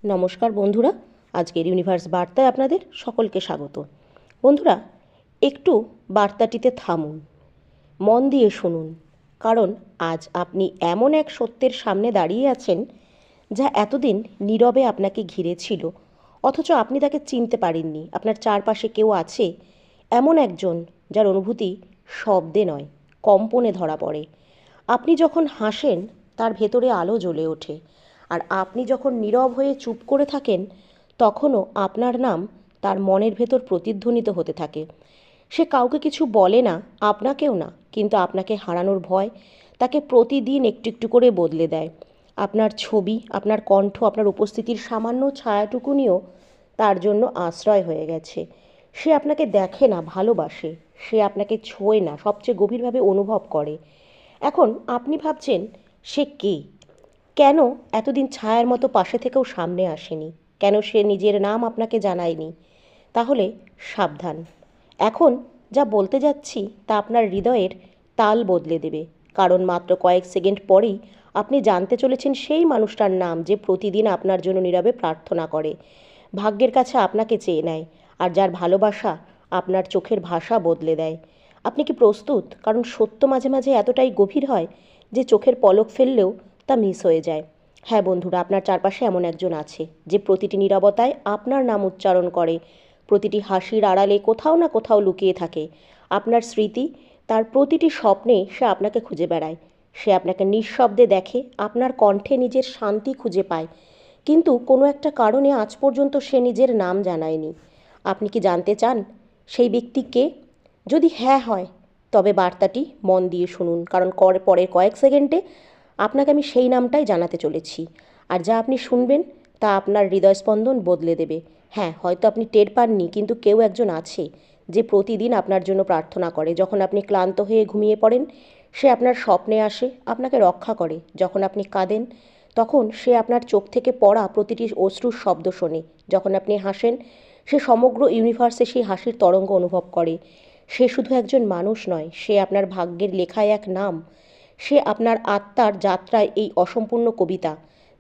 নমস্কার বন্ধুরা, আজকের ইউনিভার্স বার্তায় আপনাদের সকলকে স্বাগত। বন্ধুরা, একটু বার্তাটিতে থামুন, মন দিয়ে শুনুন, কারণ আজ আপনি এমন এক সত্যের সামনে দাঁড়িয়ে আছেন যা এতদিন নীরবে আপনাকে ঘিরে ছিল, অথচ আপনি তাকে চিনতে পারেননি। আপনার চারপাশে কেউ আছে, এমন একজন যার অনুভূতি শব্দে নয়, কম্পনে ধরা পড়ে। আপনি যখন হাসেন তার ভেতরে আলো জ্বলে ওঠে, আর আপনি যখন নীরব হয়ে চুপ করে থাকেন তখনও আপনার নাম তার মনের ভেতর প্রতিধ্বনিত হতে থাকে। সে কাউকে কিছু বলে না, আপনাকেও না, কিন্তু আপনাকে হারানোর ভয় তাকে প্রতিদিন একটু একটু করে বদলে দেয়। আপনার ছবি, আপনার কণ্ঠ, আপনার উপস্থিতির সামান্য ছায়াটুকুনিও তার জন্য আশ্রয় হয়ে গেছে। সে আপনাকে দেখে না, ভালোবাসে। সে আপনাকে ছোঁয় না, সবচেয়ে গভীরভাবে অনুভব করে। এখন আপনি ভাবছেন, সে কে? কেন এতদিন ছায়ার মতো পাশে থেকেও সামনে আসেনি? কেন সে নিজের নাম আপনাকে জানায়নি? তাহলে সাবধান, এখন যা বলতে যাচ্ছি তা আপনার হৃদয়ের তাল বদলে দেবে। কারণ মাত্র কয়েক সেকেন্ড পরেই আপনি জানতে চলেছেন সেই মানুষটার নাম যে প্রতিদিন আপনার জন্য নীরবে প্রার্থনা করে, ভাগ্যের কাছে আপনাকে চেয়ে নেয়, আর যার ভালোবাসা আপনার চোখের ভাষা বদলে দেয়। আপনি কি প্রস্তুত? কারণ সত্য মাঝে মাঝে এতটাই গভীর হয় যে চোখের পলক ফেললেও তা মিস হয়ে যায়। হ্যাঁ বন্ধুরা, আপনার চারপাশে এমন একজন আছে যে প্রতিটি নীরবতায় আপনার নাম উচ্চারণ করে, প্রতিটি হাসির আড়ালে কোথাও না কোথাও লুকিয়ে থাকে আপনার স্মৃতি। তার প্রতিটি স্বপ্নে সে আপনাকে খুঁজে বেড়ায়। সে আপনাকে নিঃশব্দে দেখে, আপনার কণ্ঠে নিজের শান্তি খুঁজে পায়, কিন্তু কোনো একটা কারণে আজ পর্যন্ত সে নিজের নাম জানায়নি। আপনি কি জানতে চান সেই ব্যক্তি কে? যদি হ্যাঁ হয়, তবে বার্তাটি মন দিয়ে শুনুন, কারণ পরের কয়েক সেকেন্ডে আপনাকে আমি সেই নামটাই জানাতে চলেছি। আর যা আপনি শুনবেন তা আপনার হৃদয়স্পন্দন বদলে দেবে। হ্যাঁ, হয়তো আপনি টের পাননি, কিন্তু কেউ একজন আছে যে প্রতিদিন আপনার জন্য প্রার্থনা করে। যখন আপনি ক্লান্ত হয়ে ঘুমিয়ে পড়েন, সে আপনার স্বপ্নে আসে, আপনাকে রক্ষা করে। যখন আপনি কাঁদেন, তখন সে আপনার চোখ থেকে পড়া প্রতিটি অশ্রুর শব্দ শোনে। যখন আপনি হাসেন, সে সমগ্র ইউনিভার্সে সেই হাসির তরঙ্গ অনুভব করে। সে শুধু একজন মানুষ নয়, সে আপনার ভাগ্যের লেখায় এক নাম। সে আপনার আত্মার যাত্রায় এই অসম্পূর্ণ কবিতা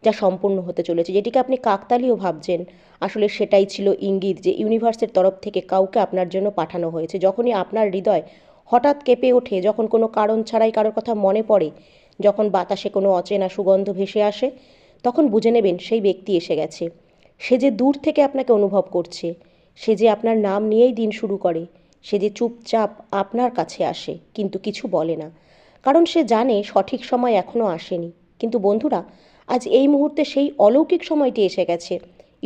যা সম্পূর্ণ হতে চলেছে, যেটিকে আপনি কাকতালীয় ভাবছেন, আসলে সেটাই ছিল ইঙ্গিত যে ইউনিভার্সের তরফ থেকে কাউকে আপনার জন্য পাঠানো হয়েছে। যখনই আপনার হৃদয় হঠাৎ কেঁপে ওঠে, যখন কোনো কারণ ছাড়াই কারোর কথা মনে পড়ে, যখন বাতাসে কোনো অচেনা সুগন্ধ ভেসে আসে, তখন বুঝে নেবেন সেই ব্যক্তি এসে গেছে। সে যে দূর থেকে আপনাকে অনুভব করছে, সে যে আপনার নাম নিয়েই দিন শুরু করে, সে যে চুপচাপ আপনার কাছে আসে কিন্তু কিছু বলে না, কারণ সে জানে সঠিক সময় এখনও আসেনি। কিন্তু বন্ধুরা, আজ এই মুহূর্তে সেই অলৌকিক সময়টি এসে গেছে।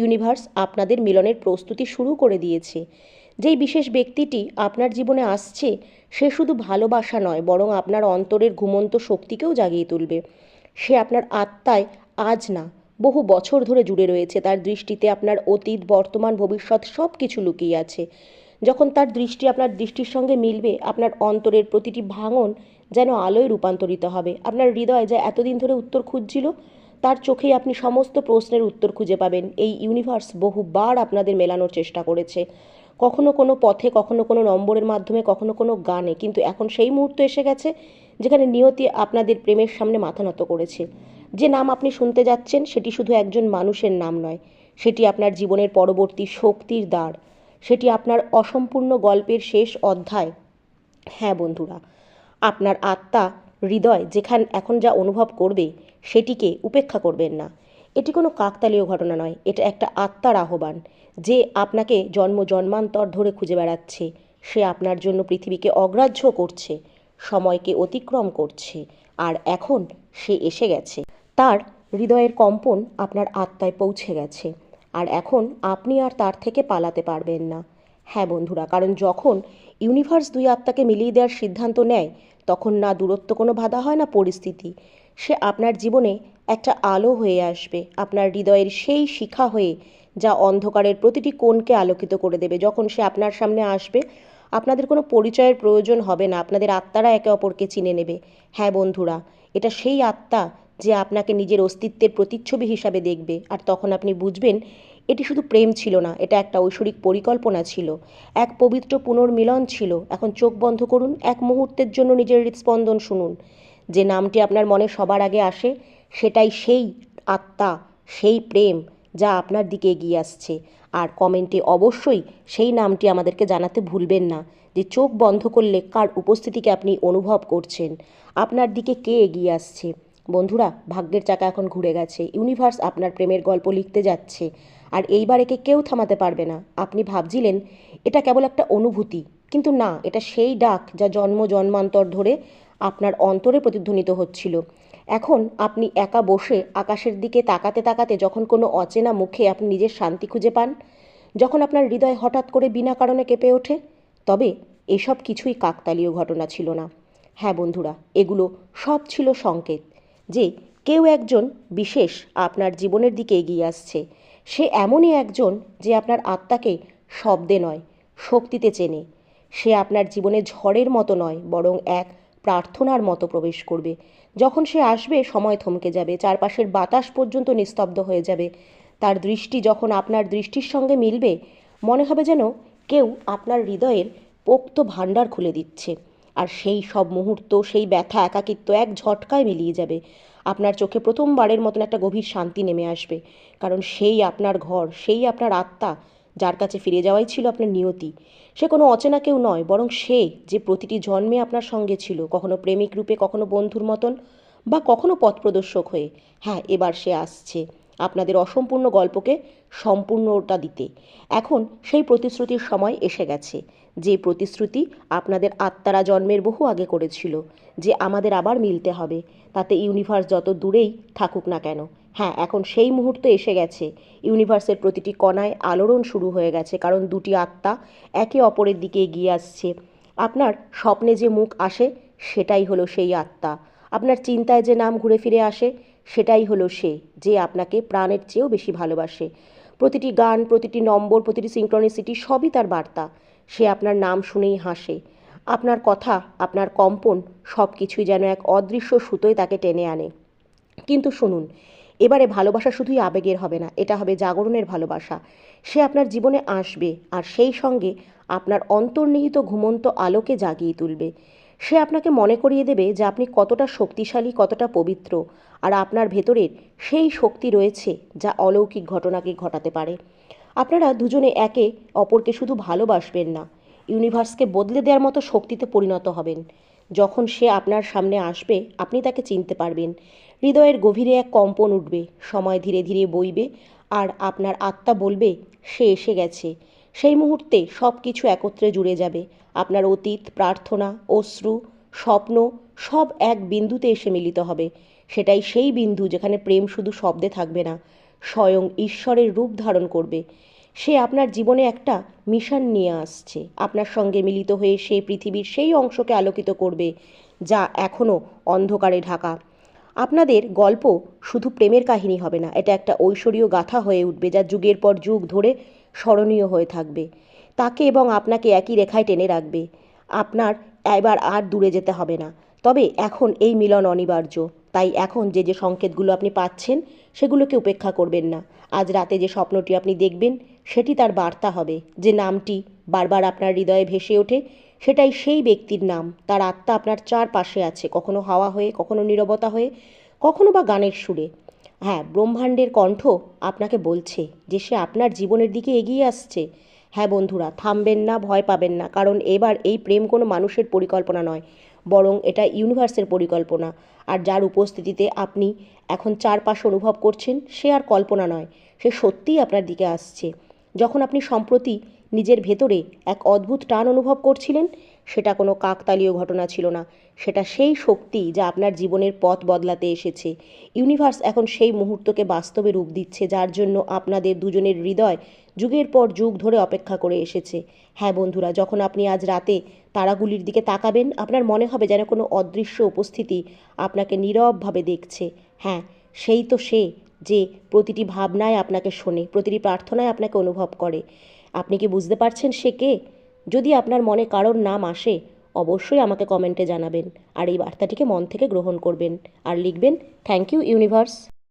ইউনিভার্স আপনাদের মিলনের প্রস্তুতি শুরু করে দিয়েছে। যেই বিশেষ ব্যক্তিটি আপনার জীবনে আসছে, সে শুধু ভালোবাসা নয়, বরং আপনার অন্তরের ঘুমন্ত শক্তিকেও জাগিয়ে তুলবে। সে আপনার আত্মায় আজ না, বহু বছর ধরে জুড়ে রয়েছে। তার দৃষ্টিতে আপনার অতীত, বর্তমান, ভবিষ্যৎ সব কিছু লুকিয়ে আছে। যখন তার দৃষ্টি আপনার দৃষ্টির সঙ্গে মিলবে, আপনার অন্তরের প্রতিটি ভাঙন যেন আলোয় রূপান্তরিত হবে। আপনার হৃদয় যা এতদিন ধরে উত্তর খুঁজছিল, তার চোখেই আপনি সমস্ত প্রশ্নের উত্তর খুঁজে পাবেন। এই ইউনিভার্স বহুবার আপনাদের মেলানোর চেষ্টা করেছে, কখনো কোনো পথে, কখনো কোনো নম্বরের মাধ্যমে, কখনো কোনো গানে, কিন্তু এখন সেই মুহূর্ত এসে গেছে যেখানে নিয়তি আপনাদের প্রেমের সামনে মাথা নত করেছে। যে নাম আপনি শুনতে যাচ্ছেন সেটি শুধু একজন মানুষের নাম নয়, সেটি আপনার জীবনের পরবর্তী শক্তির দ্বার, সেটি আপনার অসম্পূর্ণ গল্পের শেষ অধ্যায়। হ্যাঁ বন্ধুরা, আপনার আত্মা, হৃদয় যেখানে এখন যা অনুভব করবে, সেটিকে উপেক্ষা করবেন না। এটি কোনো কাকতালীয় ঘটনা নয়, এটা একটা আত্মার আহ্বান যে আপনাকে জন্ম জন্মান্তর ধরে খুঁজে বেড়াচ্ছে। সে আপনার জন্য পৃথিবীকে অগ্রাহ্য করছে, সময়কে অতিক্রম করছে, আর এখন সে এসে গেছে। তার হৃদয়ের কম্পন আপনার আত্মায় পৌঁছে গেছে, আর এখন আপনি আর তার থেকে পালাতে পারবেন না। হ্যাঁ বন্ধুরা, কারণ যখন ইউনিভার্স দুই আত্মাকে মিলিয়ে দেওয়ার সিদ্ধান্ত নেয়, তখন না দূরত্ব কোনো বাধা হয়, না পরিস্থিতি। সে আপনার জীবনে একটা আলো হয়ে আসবে, আপনার হৃদয়ের সেই শিখা হয়ে, যা অন্ধকারের প্রতিটি কোণকে আলোকিত করে দেবে। যখন সে আপনার সামনে আসবে, আপনাদের কোনো পরিচয়ের প্রয়োজন হবে না, আপনাদের আত্মারা একে অপরকে চিনে নেবে। হ্যাঁ বন্ধুরা, এটা সেই আত্মা যে আপনাকে নিজের অস্তিত্বের প্রতিচ্ছবি হিসাবে দেখবে, আর তখন আপনি বুঝবেন এটি শুধু প্রেম ছিল না, এটা একটা ঐশ্বরিক পরিকল্পনা ছিল, এক পবিত্র পুনর্মিলন ছিল। এখন চোখ বন্ধ করুন, এক মুহূর্তের জন্য নিজের হৃদস্পন্দন শুনুন। যে নামটি আপনার মনে সবার আগে আসে, সেটাই সেই আত্মা, সেই প্রেম যা আপনার দিকে এগিয়ে আসছে। আর কমেন্টে অবশ্যই সেই নামটি আমাদেরকে জানাতে ভুলবেন না যে চোখ বন্ধ করলে কার উপস্থিতিকে আপনি অনুভব করছেন, আপনার দিকে কে এগিয়ে আসছে। বন্ধুরা, ভাগ্যের চাকা এখন ঘুরে গেছে। ইউনিভার্স আপনার প্রেমের গল্প লিখতে যাচ্ছে, আর এইবার একে কেউ থামাতে পারবে না। আপনি ভাবছিলেন এটা কেবল একটা অনুভূতি, কিন্তু না, এটা সেই ডাক যা জন্ম জন্মান্তর ধরে আপনার অন্তরে প্রতিধ্বনিত হচ্ছিল। এখন আপনি একা বসে আকাশের দিকে তাকাতে তাকাতে যখন কোনো অচেনা মুখে আপনি নিজের শান্তি খুঁজে পান, যখন আপনার হৃদয় হঠাৎ করে বিনা কারণে কেঁপে ওঠে, তবে এসব কিছুই কাকতালীয় ঘটনা ছিল না। হ্যাঁ বন্ধুরা, এগুলো সব ছিল সংকেত যে কেউ একজন বিশেষ আপনার জীবনের দিকে এগিয়ে আসছে। সে এমনই একজন যে আপনার আত্মাকে শব্দে নয়, শক্তিতে চেনে। সে আপনার জীবনে ঝড়ের মতো নয়, বরং এক প্রার্থনার মতো প্রবেশ করবে। যখন সে আসবে, সময় থমকে যাবে, চারপাশের বাতাস পর্যন্ত নিস্তব্ধ হয়ে যাবে। তার দৃষ্টি যখন আপনার দৃষ্টির সঙ্গে মিলবে, মনে হবে যেন কেউ আপনার হৃদয়ের পোক্ত ভাণ্ডার খুলে দিচ্ছে। আর সেই সব মুহূর্ত, সেই ব্যথা, একাকিত্ব এক ঝটকায় মিলিয়ে যাবে। আপনার চোখে প্রথমবারের মতন একটা গভীর শান্তি নেমে আসবে, কারণ সেই আপনার ঘর, সেই আপনার আত্মা, যার কাছে ফিরে যাওয়াই ছিল আপনার নিয়তি। সে কোনো অচেনা কেউ নয়, বরং সে যে প্রতিটি জন্মে আপনার সঙ্গে ছিল, কখনো প্রেমিক রূপে, কখনো বন্ধুর মতন, বা কখনো পথপ্রদর্শক হয়ে। হ্যাঁ, এবার সে আসছে আপনাদের অসম্পূর্ণ গল্পকে সম্পূর্ণতা দিতে। এখন সেই প্রতিশ্রুতির সময় এসে গেছে, যে প্রতিশ্রুতি আপনাদের আত্মারা জন্মের বহু আগে করেছিল, যে আমাদের আবার মিলতে হবে, তাতে ইউনিভার্স যত দূরেই থাকুক না কেন। হ্যাঁ, এখন সেই মুহূর্ত এসে গেছে। ইউনিভার্সের প্রতিটি কণায় আলোড়ন শুরু হয়ে গেছে, কারণ দুটি আত্মা একে অপরের দিকে এগিয়ে আসছে। আপনার স্বপ্নে যে মুখ আসে, সেটাই হলো সেই আত্মা। আপনার চিন্তায় যে নাম ঘুরে ফিরে আসে, সেটাই হলো সে, যে আপনাকে প্রাণের চেয়েও বেশি ভালোবাসে। প্রতিটি গান, প্রতিটি নম্বর, প্রতিটি সিঙ্ক্রনিসিটি সবই তার বার্তা। সে আপনার নাম শুনেই হাসে। আপনার কথা, আপনার কম্পন, সব কিছুই যেন এক অদৃশ্য সুতোয় তাকে টেনে আনে। কিন্তু শুনুন, এবারে ভালোবাসা শুধুই আবেগের হবে না, এটা হবে জাগরণের ভালোবাসা। সে আপনার জীবনে আসবে, আর সেই সঙ্গে আপনার অন্তর্নিহিত ঘুমন্ত আলোকে জাগিয়ে তুলবে। সে আপনাকে মনে করিয়ে দেবে যে আপনি কতটা শক্তিশালী, কতটা পবিত্র, আর আপনার ভেতরের সেই শক্তি রয়েছে যা অলৌকিক ঘটনাকে ঘটাতে পারে। আপনারা দুজনে একে অপরকে শুধু ভালোবাসবেন না, ইউনিভার্সকে বদলে দেওয়ার মতো শক্তিতে পরিণত হবেন। যখন সে আপনার সামনে আসবে, আপনি তাকে চিনতে পারবেন। হৃদয়ের গভীরে এক কম্পন উঠবে, সময় ধীরে ধীরে বইবে, আর আপনার আত্মা বলবে সে এসে গেছে। সেই মুহূর্তে সব কিছু একত্রে জুড়ে যাবে। আপনার অতীত, প্রার্থনা, অশ্রু, স্বপ্ন, সব এক বিন্দুতে এসে মিলিত হবে। সেটাই সেই বিন্দু যেখানে প্রেম শুধু শব্দে থাকবে না, স্বয়ং ঈশ্বরের রূপ ধারণ করবে। সে আপনার জীবনে একটা মিশন নিয়ে আসছে। আপনার সঙ্গে মিলিত হয়ে সে পৃথিবীর সেই অংশকে আলোকিত করবে যা এখনও অন্ধকারে ঢাকা। আপনাদের গল্প শুধু প্রেমের কাহিনী হবে না, এটা একটা ঐশ্বরীয় গাথা হয়ে উঠবে, যা যুগের পর যুগ ধরে স্মরণীয় হয়ে থাকবে। তাকে এবং আপনাকে একই রেখায় টেনে রাখবে। আপনার এবার আর দূরে যেতে হবে না। তবে এখন এই মিলন অনিবার্য। তাই এখন যে যে সংকেতগুলো আপনি পাচ্ছেন, সেগুলোকে উপেক্ষা করবেন না। আজ রাতে যে স্বপ্নটি আপনি দেখবেন, সেটি তার বার্তা হবে। যে নামটি বারবার আপনার হৃদয়ে ভেসে ওঠে, সেটাই সেই ব্যক্তির নাম। তার আত্মা আপনার চারপাশে আছে, কখনো হাওয়া হয়ে, কখনো নীরবতা হয়ে, কখনো বা গানের সুরে। হ্যাঁ, ব্রহ্মাণ্ডের কণ্ঠ আপনাকে বলছে যে সে আপনার জীবনের দিকে এগিয়ে আসছে। হ্যাঁ বন্ধুরা, থামবেন না, ভয় পাবেন না, কারণ এবার এই প্রেম কোনো মানুষের পরিকল্পনা নয়, বরং এটা ইউনিভার্সের পরিকল্পনা। আর যার উপস্থিতিতে আপনি এখন চারপাশ অনুভব করছেন, সে আর কল্পনা নয়, সে সত্যিই আপনার দিকে আসছে। যখন আপনি সম্প্রতি নিজের ভেতরে এক অদ্ভুত টান অনুভব করছিলেন, সেটা কোনো কাকতালীয় ঘটনা ছিল না, সেটা সেই শক্তি যা আপনার জীবনের পথ বদলাতে এসেছে। ইউনিভার্স এখন সেই মুহূর্তকে বাস্তবে রূপ দিচ্ছে, যার জন্য আপনাদের দুজনের হৃদয় যুগের পর যুগ ধরে অপেক্ষা করে এসেছে। হ্যাঁ বন্ধুরা, যখন আপনি আজ রাতে তারাগুলির দিকে তাকাবেন, আপনার মনে হবে যেন কোনো অদৃশ্য উপস্থিতি আপনাকে নীরবভাবে দেখছে। হ্যাঁ, সেই তো সে, যে প্রতিটি ভাবনায় আপনাকে শোনে, প্রতিটি প্রার্থনায় আপনাকে অনুভব করে। আপনি কি বুঝতে পারছেন সে কে? যদি আপনার মনে কারোর নাম আসে, অবশ্যই আমাকে কমেন্টে জানাবেন, আর এই বার্তাটিকে মন থেকে গ্রহণ করবেন, আর লিখবেন, থ্যাংক ইউ ইউনিভার্স।